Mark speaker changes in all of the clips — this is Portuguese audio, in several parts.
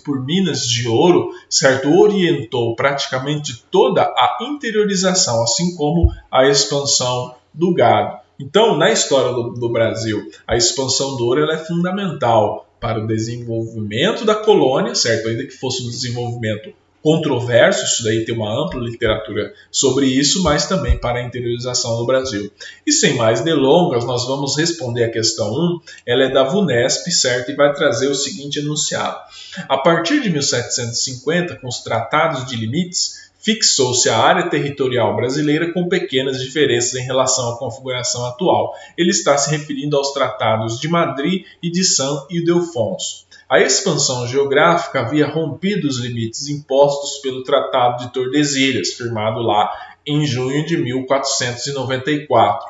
Speaker 1: por minas de ouro, certo, orientou praticamente toda a interiorização, assim como a expansão do gado. Então, na história do Brasil, a expansão do ouro ela é fundamental para o desenvolvimento da colônia, certo? Ainda que fosse um desenvolvimento controverso, isso daí tem uma ampla literatura sobre isso, mas também para a interiorização do Brasil. E sem mais delongas, nós vamos responder a questão 1, ela é da VUNESP, certo? E vai trazer o seguinte enunciado. A partir de 1750, com os tratados de limites, fixou-se a área territorial brasileira com pequenas diferenças em relação à configuração atual. Ele está se referindo aos tratados de Madrid e de São Ildefonso. A expansão geográfica havia rompido os limites impostos pelo Tratado de Tordesilhas, firmado lá em junho de 1494.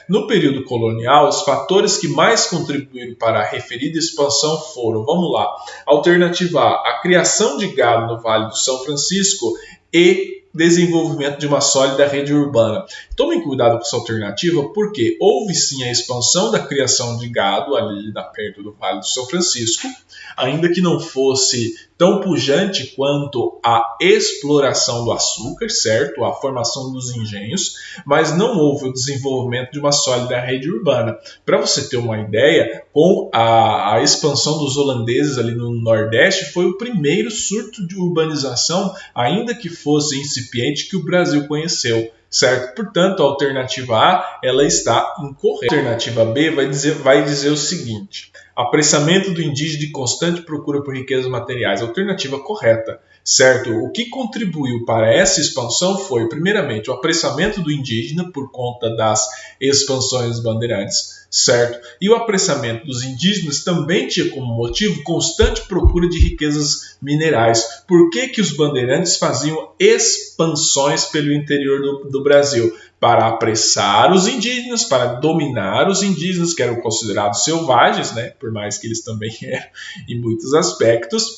Speaker 1: No período colonial, os fatores que mais contribuíram para a referida expansão foram, vamos lá, alternativa A, a criação de gado no Vale do São Francisco e desenvolvimento de uma sólida rede urbana. Tomem cuidado com essa alternativa, porque houve sim a expansão da criação de gado ali perto do Vale do São Francisco, ainda que não fosse tão pujante quanto a exploração do açúcar, certo? A formação dos engenhos, mas não houve o desenvolvimento de uma sólida rede urbana. Para você ter uma ideia, com a expansão dos holandeses ali no Nordeste, foi o primeiro surto de urbanização, ainda que fosse incipiente, que o Brasil conheceu. Certo? Portanto, a alternativa A ela está incorreta. A alternativa B vai dizer o seguinte: apressamento do indígena de constante procura por riquezas materiais. Alternativa correta. Certo? O que contribuiu para essa expansão foi, primeiramente, o apressamento do indígena por conta das expansões dos bandeirantes, certo? E o apressamento dos indígenas também tinha como motivo constante procura de riquezas minerais. Por que os bandeirantes faziam expansões pelo interior do Brasil? Para apressar os indígenas, para dominar os indígenas, que eram considerados selvagens, por mais que eles também eram em muitos aspectos,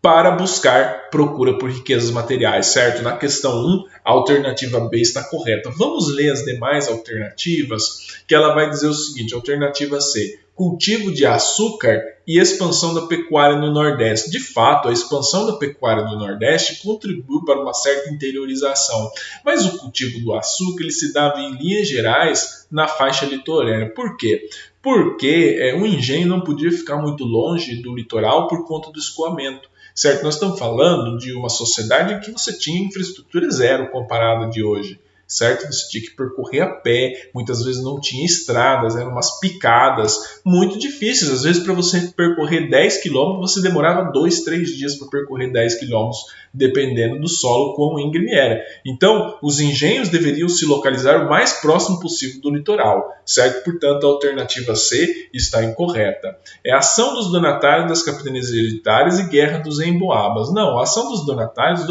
Speaker 1: para buscar procura por riquezas materiais, certo? Na questão 1, a alternativa B está correta. Vamos ler as demais alternativas, que ela vai dizer o seguinte: alternativa C, cultivo de açúcar e expansão da pecuária no Nordeste. De fato, a expansão da pecuária no Nordeste contribuiu para uma certa interiorização, mas o cultivo do açúcar ele se dava em linhas gerais na faixa litorânea. Por quê? Porque o engenho não podia ficar muito longe do litoral por conta do escoamento. Certo? Nós estamos falando de uma sociedade em que você tinha infraestrutura zero comparada de hoje. Certo? Você tinha que percorrer a pé, muitas vezes não tinha estradas, eram umas picadas muito difíceis. Às vezes, para você percorrer 10 km, você demorava 2, 3 dias para percorrer 10 km, dependendo do solo, quão íngreme era. Então, os engenhos deveriam se localizar o mais próximo possível do litoral, certo? Portanto, a alternativa C está incorreta. É a ação dos donatários das capitanias hereditárias e guerra dos emboabas. Não, a ação dos donatários,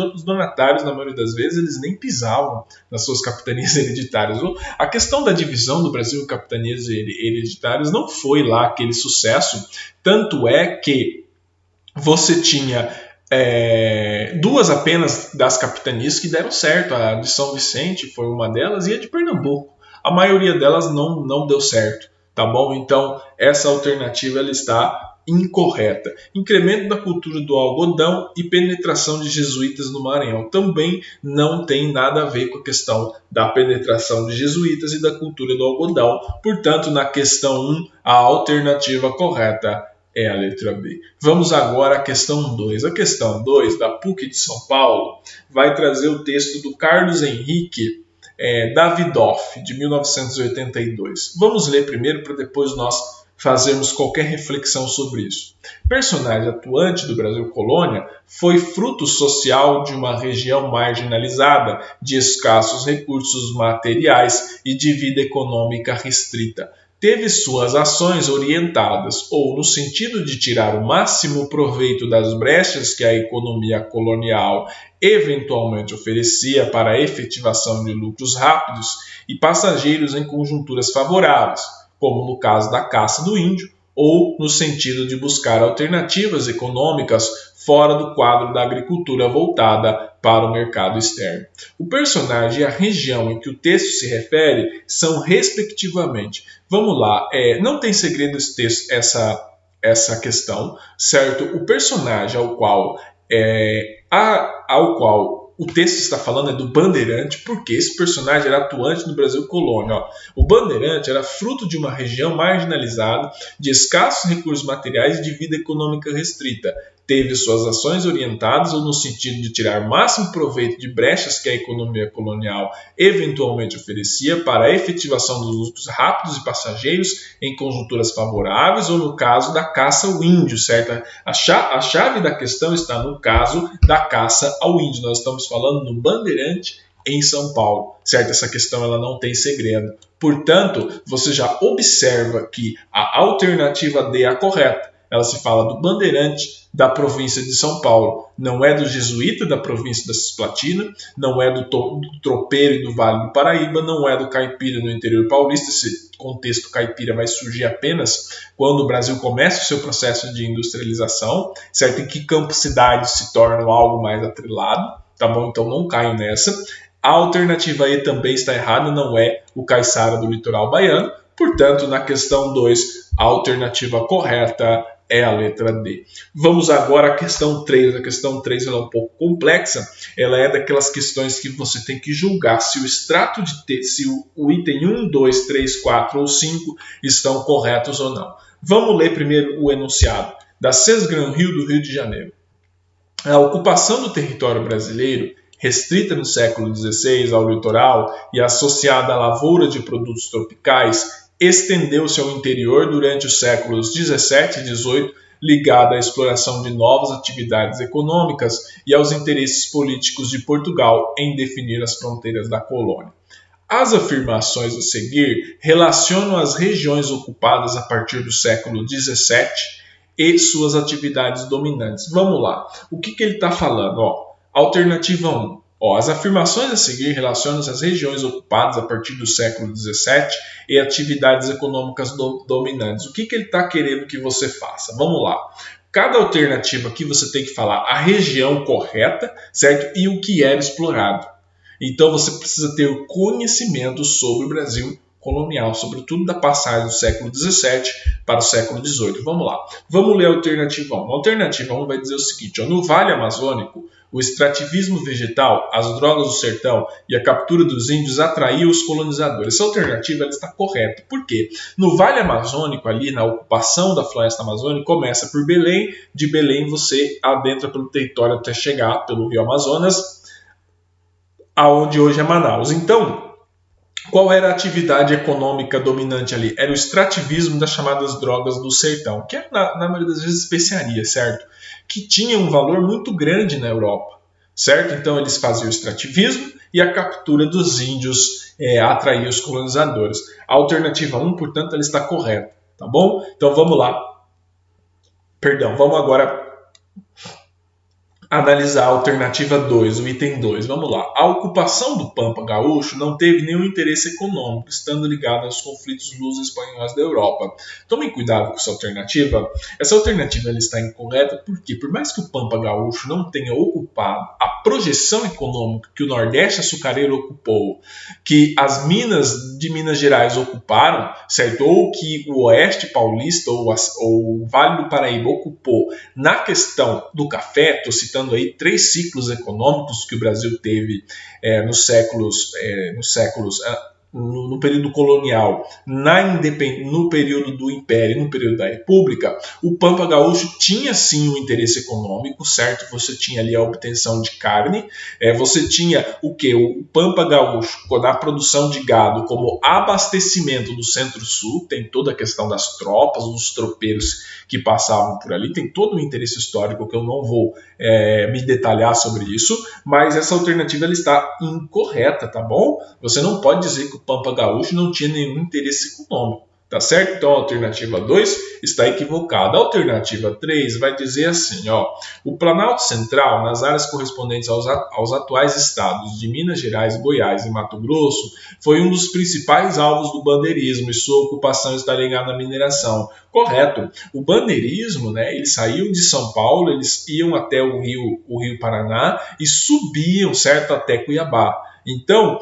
Speaker 1: na maioria das vezes, eles nem pisavam nas suas capitanias hereditárias. A questão da divisão do Brasil em capitanias hereditárias não foi lá aquele sucesso, tanto é que você tinha duas apenas das capitanias que deram certo. A de São Vicente foi uma delas e a de Pernambuco. A maioria delas não deu certo, tá bom? Então, essa alternativa ela está incorreta. Incremento da cultura do algodão e penetração de jesuítas no Maranhão também não tem nada a ver com a questão da penetração de jesuítas e da cultura do algodão. Portanto, na questão 1, a alternativa correta é a letra B. Vamos agora à questão 2. A questão 2, da PUC de São Paulo, vai trazer o texto do Carlos Henrique Davidoff, de 1982. Vamos ler primeiro para depois nós fazermos qualquer reflexão sobre isso. Personagem atuante do Brasil Colônia, foi fruto social de uma região marginalizada, de escassos recursos materiais e de vida econômica restrita. Teve suas ações orientadas ou no sentido de tirar o máximo proveito das brechas que a economia colonial eventualmente oferecia para a efetivação de lucros rápidos e passageiros em conjunturas favoráveis, como no caso da caça do índio, ou no sentido de buscar alternativas econômicas fora do quadro da agricultura voltada para o mercado externo. O personagem e a região em que o texto se refere são, respectivamente, vamos lá, não tem segredo esse texto, essa questão, certo? O personagem ao qual o texto está falando é do Bandeirante, porque esse personagem era atuante no Brasil colônia. Ó. O Bandeirante era fruto de uma região marginalizada, de escassos recursos materiais e de vida econômica restrita. Teve suas ações orientadas ou no sentido de tirar máximo proveito de brechas que a economia colonial eventualmente oferecia para a efetivação dos lucros rápidos e passageiros em conjunturas favoráveis ou no caso da caça ao índio, certo? A chave da questão está no caso da caça ao índio. Nós estamos falando do Bandeirante em São Paulo, certo? Essa questão ela não tem segredo. Portanto, você já observa que a alternativa D é a correta. Ela se fala do Bandeirante da província de São Paulo. Não é do jesuíta da província da Cisplatina, não é do tropeiro e do Vale do Paraíba, não é do caipira no interior paulista. Esse contexto caipira vai surgir apenas quando o Brasil começa o seu processo de industrialização, certo? Em que campos-cidades se tornam algo mais atrelado, tá bom? Então não caio nessa. A alternativa E também está errada, não é o caiçara do litoral baiano. Portanto, na questão 2, a alternativa correta é a letra D. Vamos agora à questão 3. A questão 3 ela é um pouco complexa. Ela é daquelas questões que você tem que julgar se o extrato de T, se o item 1, 2, 3, 4 ou 5 estão corretos ou não. Vamos ler primeiro o enunciado. Da Sesgran Rio do Rio de Janeiro. A ocupação do território brasileiro, restrita no século XVI ao litoral e associada à lavoura de produtos tropicais, estendeu-se ao interior durante os séculos XVII e XVIII, ligada à exploração de novas atividades econômicas e aos interesses políticos de Portugal em definir as fronteiras da colônia. As afirmações a seguir relacionam as regiões ocupadas a partir do século XVII e suas atividades dominantes. Vamos lá. O que ele está falando? Alternativa 1. As afirmações a seguir relacionam-se às regiões ocupadas a partir do século XVII e atividades econômicas dominantes. O que ele está querendo que você faça? Vamos lá. Cada alternativa aqui você tem que falar a região correta, certo? E o que era explorado. Então você precisa ter conhecimento sobre o Brasil colonial, sobretudo da passagem do século XVII para o século XVIII. Vamos lá. Vamos ler a alternativa 1. A alternativa 1 vai dizer o seguinte: no Vale Amazônico, o extrativismo vegetal, as drogas do sertão e a captura dos índios atraiu os colonizadores. Essa alternativa ela está correta. Por quê? No Vale Amazônico, ali na ocupação da floresta amazônica, começa por Belém. De Belém você adentra pelo território até chegar pelo Rio Amazonas, aonde hoje é Manaus. Então, qual era a atividade econômica dominante ali? Era o extrativismo das chamadas drogas do sertão, que é, na maioria das vezes, especiaria, certo? Que tinha um valor muito grande na Europa, certo? Então, eles faziam o extrativismo e a captura dos índios atraía os colonizadores. A alternativa 1, portanto, ela está correta, tá bom? Então, vamos lá. Vamos agora analisar a alternativa 2, o item 2. Vamos lá. A ocupação do Pampa Gaúcho não teve nenhum interesse econômico, estando ligada aos conflitos luso-espanhóis da Europa. Tomem cuidado com essa alternativa. Essa alternativa ela está incorreta porque, por mais que o Pampa Gaúcho não tenha ocupado a projeção econômica que o Nordeste açucareiro ocupou, que as minas de Minas Gerais ocuparam, certo? Ou que o Oeste Paulista ou o Vale do Paraíba ocupou na questão do café, estou citando aí 3 ciclos econômicos que o Brasil teve no período colonial, no período do Império e no período da República. O Pampa Gaúcho tinha sim um interesse econômico, certo? Você tinha ali a obtenção de carne, você tinha o que? O Pampa Gaúcho, na produção de gado, como abastecimento do Centro-Sul, tem toda a questão das tropas, dos tropeiros que passavam por ali, tem todo um interesse histórico que eu não vou me detalhar sobre isso, mas essa alternativa ela está incorreta, tá bom? Você não pode dizer que o Pampa Gaúcho não tinha nenhum interesse econômico, tá certo? Então a alternativa 2 está equivocada. A alternativa 3 vai dizer assim, o Planalto Central, nas áreas correspondentes aos atuais estados de Minas Gerais, Goiás e Mato Grosso, foi um dos principais alvos do bandeirismo e sua ocupação está ligada à mineração. Correto. O bandeirismo, ele saiu de São Paulo, eles iam até o Rio Paraná e subiam, certo, até Cuiabá. Então,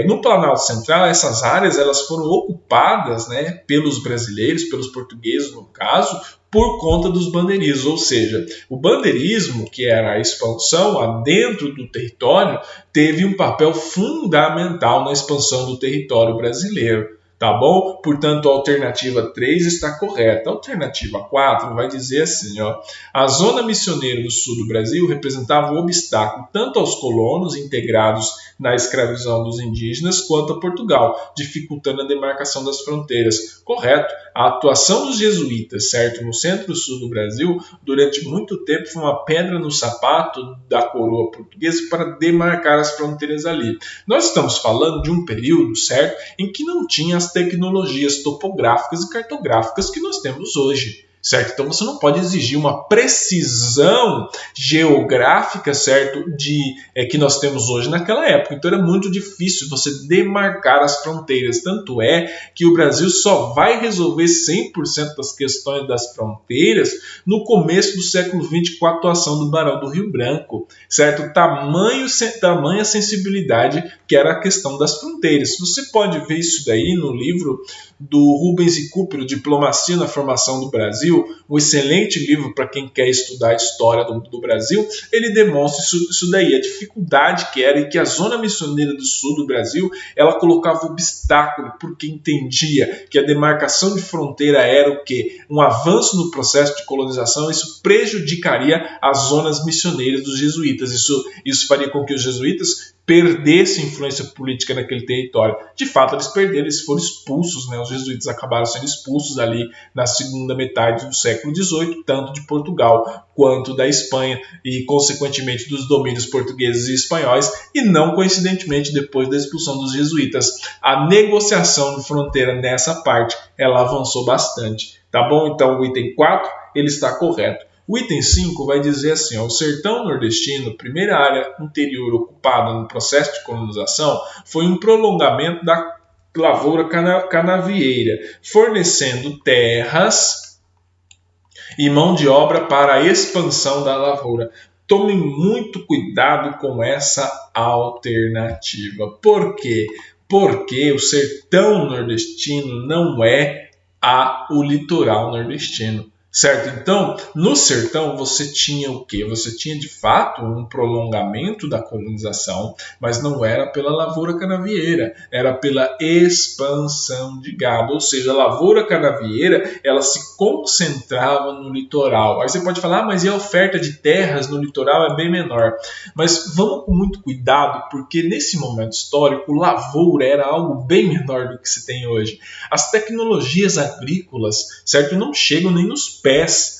Speaker 1: no Planalto Central, essas áreas elas foram ocupadas pelos brasileiros, pelos portugueses no caso, por conta dos bandeirismos, ou seja, o bandeirismo, que era a expansão dentro do território, teve um papel fundamental na expansão do território brasileiro. Tá bom? Portanto, a alternativa 3 está correta. A alternativa 4 vai dizer assim, ó, a zona missioneira do sul do Brasil representava um obstáculo tanto aos colonos integrados na escravidão dos indígenas quanto a Portugal, dificultando a demarcação das fronteiras. Correto? A atuação dos jesuítas, certo, no centro-sul do Brasil, durante muito tempo foi uma pedra no sapato da coroa portuguesa para demarcar as fronteiras ali. Nós estamos falando de um período, certo, em que não tinha as tecnologias topográficas e cartográficas que nós temos hoje. Certo? Então você não pode exigir uma precisão geográfica, certo, que nós temos hoje naquela época. Então era muito difícil você demarcar as fronteiras. Tanto é que o Brasil só vai resolver 100% das questões das fronteiras no começo do século XX com a atuação do Barão do Rio Branco, certo? Tamanha sensibilidade que era a questão das fronteiras. Você pode ver isso daí no livro do Rubens e Cooper, Diplomacia na Formação do Brasil, um excelente livro para quem quer estudar a história do Brasil. Ele demonstra isso daí, a dificuldade que era e que a zona missioneira do sul do Brasil, ela colocava obstáculo porque entendia que a demarcação de fronteira era o quê? Um avanço no processo de colonização, isso prejudicaria as zonas missioneiras dos jesuítas. Isso faria com que os jesuítas perdesse influência política naquele território. De fato, eles perderam, eles foram expulsos, né? Os jesuítas acabaram sendo expulsos ali na segunda metade do século XVIII, tanto de Portugal quanto da Espanha e, consequentemente, dos domínios portugueses e espanhóis, e não coincidentemente, depois da expulsão dos jesuítas, a negociação de fronteira nessa parte, ela avançou bastante. Tá bom? Então, o item 4, ele está correto. O item 5 vai dizer assim, ó, o sertão nordestino, primeira área interior ocupada no processo de colonização, foi um prolongamento da lavoura canavieira, fornecendo terras e mão de obra para a expansão da lavoura. Tome muito cuidado com essa alternativa. Por quê? Porque o sertão nordestino não é o litoral nordestino. Certo? Então, no sertão você tinha o quê? Você tinha de fato um prolongamento da colonização, mas não era pela lavoura canavieira, era pela expansão de gado, ou seja, a lavoura canavieira, ela se concentrava no litoral. Aí você pode falar, mas e a oferta de terras no litoral é bem menor. Mas vamos com muito cuidado, porque nesse momento histórico, lavoura era algo bem menor do que se tem hoje. As tecnologias agrícolas, certo, não chegam nem nos pés,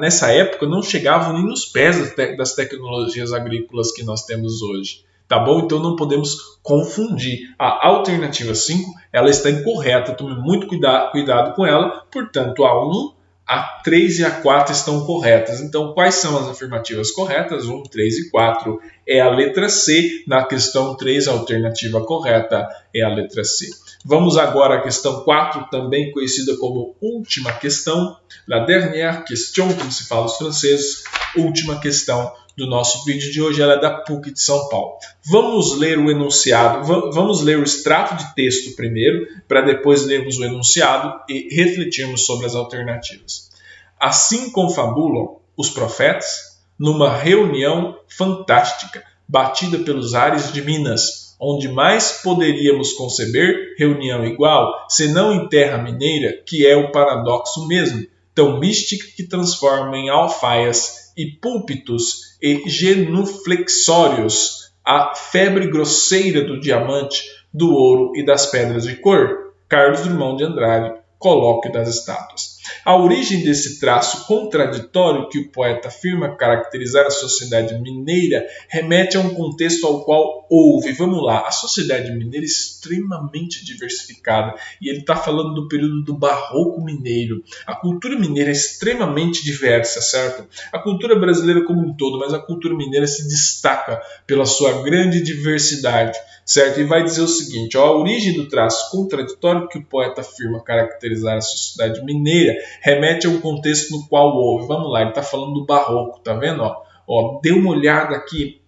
Speaker 1: nessa época não chegavam nem nos pés das tecnologias agrícolas que nós temos hoje, tá bom? Então não podemos confundir. A alternativa 5, ela está incorreta, tome muito cuidado com ela, portanto a 1, a 3 e a 4 estão corretas. Então quais são as afirmativas corretas? 1, 3 e 4 é a letra C, na questão 3 a alternativa correta é a letra C. Vamos agora à questão 4, também conhecida como última questão, la dernière question, como se fala os franceses, última questão do nosso vídeo de hoje, ela é da PUC de São Paulo. Vamos ler o enunciado, vamos ler o extrato de texto primeiro, para depois lermos o enunciado e refletirmos sobre as alternativas. Assim confabulam os profetas numa reunião fantástica, batida pelos ares de Minas, onde mais poderíamos conceber reunião igual, senão em terra mineira, que é o paradoxo mesmo, tão mística que transforma em alfaias e púlpitos e genuflexórios a febre grosseira do diamante, do ouro e das pedras de cor. Carlos Drummond de Andrade, Colóquio das Estátuas. A origem desse traço contraditório que o poeta afirma caracterizar a sociedade mineira remete a um contexto ao qual houve, vamos lá, a sociedade mineira é extremamente diversificada e ele está falando do período do barroco mineiro. A cultura mineira é extremamente diversa, certo? A cultura brasileira como um todo, mas a cultura mineira se destaca pela sua grande diversidade, certo? E vai dizer o seguinte, ó, a origem do traço contraditório que o poeta afirma caracterizar a sociedade mineira remete a um contexto no qual houve. Vamos lá, ele está falando do barroco, tá vendo? Ó, dê uma olhada aqui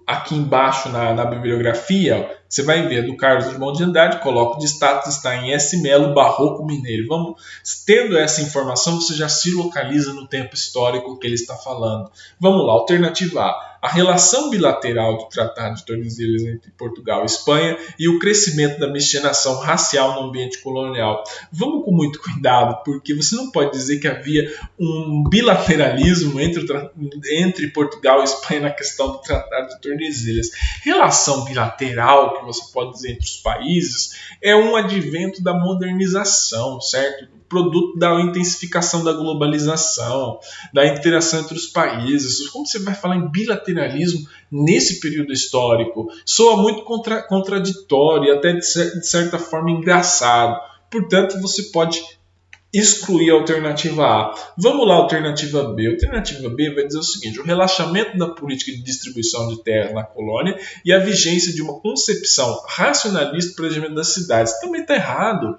Speaker 1: aqui embaixo na bibliografia, ó, Você vai ver do Carlos Drummond de Andrade, coloca o de status, está em S. Melo, Barroco Mineiro. Tendo essa informação, você já se localiza no tempo histórico que ele está falando. Vamos lá, alternativa A. A relação bilateral do Tratado de Tordesilhas entre Portugal e Espanha e o crescimento da miscigenação racial no ambiente colonial. Vamos com muito cuidado, porque você não pode dizer que havia um bilateralismo entre Portugal e Espanha na questão do Tratado de Tordesilhas. Relação bilateral, que você pode dizer entre os países, é um advento da modernização, certo? Produto da intensificação da globalização, da interação entre os países. Como você vai falar em bilateralismo nesse período histórico? Soa muito contraditório e até de certa forma engraçado. Portanto, você pode excluir a alternativa A. Vamos lá, alternativa B. A alternativa B vai dizer o seguinte: o relaxamento da política de distribuição de terras na colônia e a vigência de uma concepção racionalista para o regimento das cidades. Também está errado.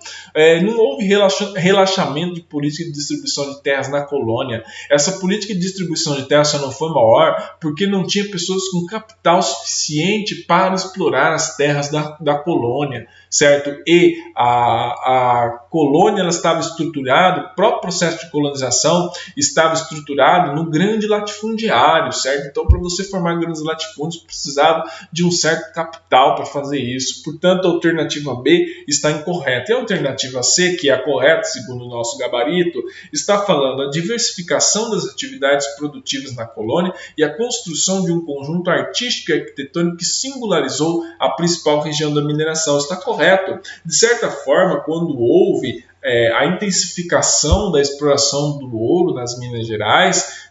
Speaker 1: Não houve relaxamento de política de distribuição de terras na colônia. Essa política de distribuição de terras só não foi maior porque não tinha pessoas com capital suficiente para explorar as terras da colônia, certo? E a colônia ela estava estruturada, o próprio processo de colonização estava estruturado no grande latifundiário, certo? Então, para você formar grandes latifúndios, precisava de um certo capital para fazer isso. Portanto, a alternativa B está incorreta. E a alternativa C, que é a correta, segundo o nosso gabarito, está falando a diversificação das atividades produtivas na colônia e a construção de um conjunto artístico e arquitetônico que singularizou a principal região da mineração. Está correto. De certa forma, quando houve a intensificação da exploração do ouro nas Minas Gerais,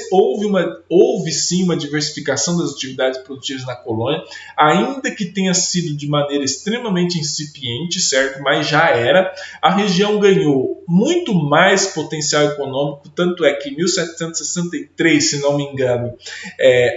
Speaker 1: houve sim uma diversificação das atividades produtivas na colônia, ainda que tenha sido de maneira extremamente incipiente, certo? Mas já era. A região ganhou muito mais potencial econômico, tanto é que em 1763, se não me engano,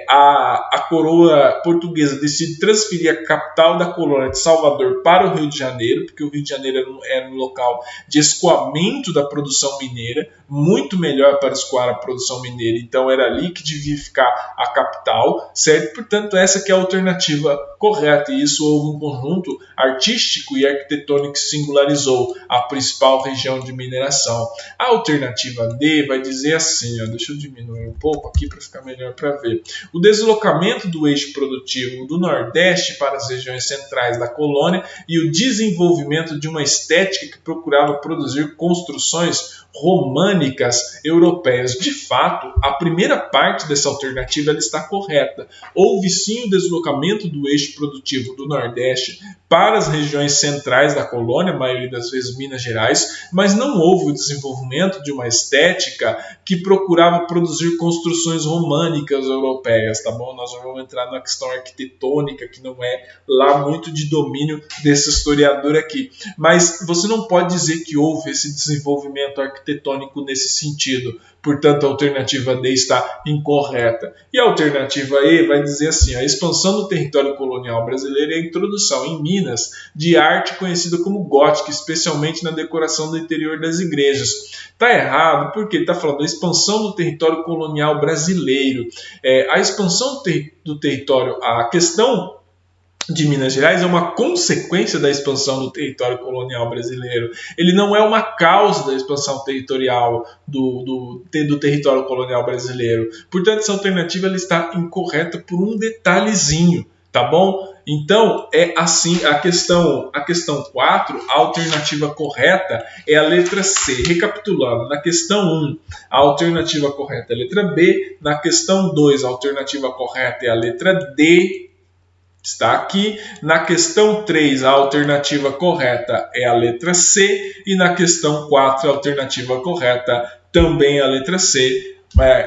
Speaker 1: a coroa portuguesa decide transferir a capital da colônia de Salvador para o Rio de Janeiro, porque o Rio de Janeiro era um local de escoamento da produção mineira, muito melhor para escoar a produção mineira, então era ali que devia ficar a capital, certo? Portanto, essa que é a alternativa correta, e isso houve um conjunto artístico e arquitetônico que singularizou a principal região de mineração. A alternativa D vai dizer assim, deixa eu diminuir um pouco aqui para ficar melhor para ver. O deslocamento do eixo produtivo do Nordeste para as regiões centrais da colônia e o desenvolvimento de uma estética que procurava produzir construções românicas europeias. De fato, a primeira parte dessa alternativa ela está correta. Houve sim o deslocamento do eixo produtivo do Nordeste para as regiões centrais da colônia, a maioria das vezes Minas Gerais, mas não houve o desenvolvimento de uma estética que procurava produzir construções românicas europeias, tá bom? Nós vamos entrar na questão arquitetônica, que não é lá muito de domínio desse historiador aqui. Mas você não pode dizer que houve esse desenvolvimento arquitetônico nesse sentido. Portanto, a alternativa D está incorreta. E a alternativa E vai dizer assim: a expansão do território colonial brasileiro e a introdução em Minas de arte conhecida como gótica, especialmente na decoração do interior das igrejas. Está errado, porque ele está falando da expansão do território colonial brasileiro. A expansão do território, a questão de Minas Gerais é uma consequência da expansão do território colonial brasileiro. Ele não é uma causa da expansão territorial do território colonial brasileiro. Portanto, essa alternativa ela está incorreta por um detalhezinho, tá bom? Então, é assim, a questão 4, a alternativa correta é a letra C. Recapitulando, na questão 1, a alternativa correta é a letra B, na questão 2, a alternativa correta é a letra D, está aqui. Na questão 3, a alternativa correta é a letra C. E na questão 4, a alternativa correta também é a letra C.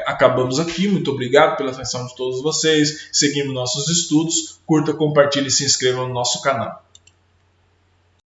Speaker 1: Acabamos aqui. Muito obrigado pela atenção de todos vocês. Seguimos nossos estudos. Curta, compartilhe e se inscreva no nosso canal.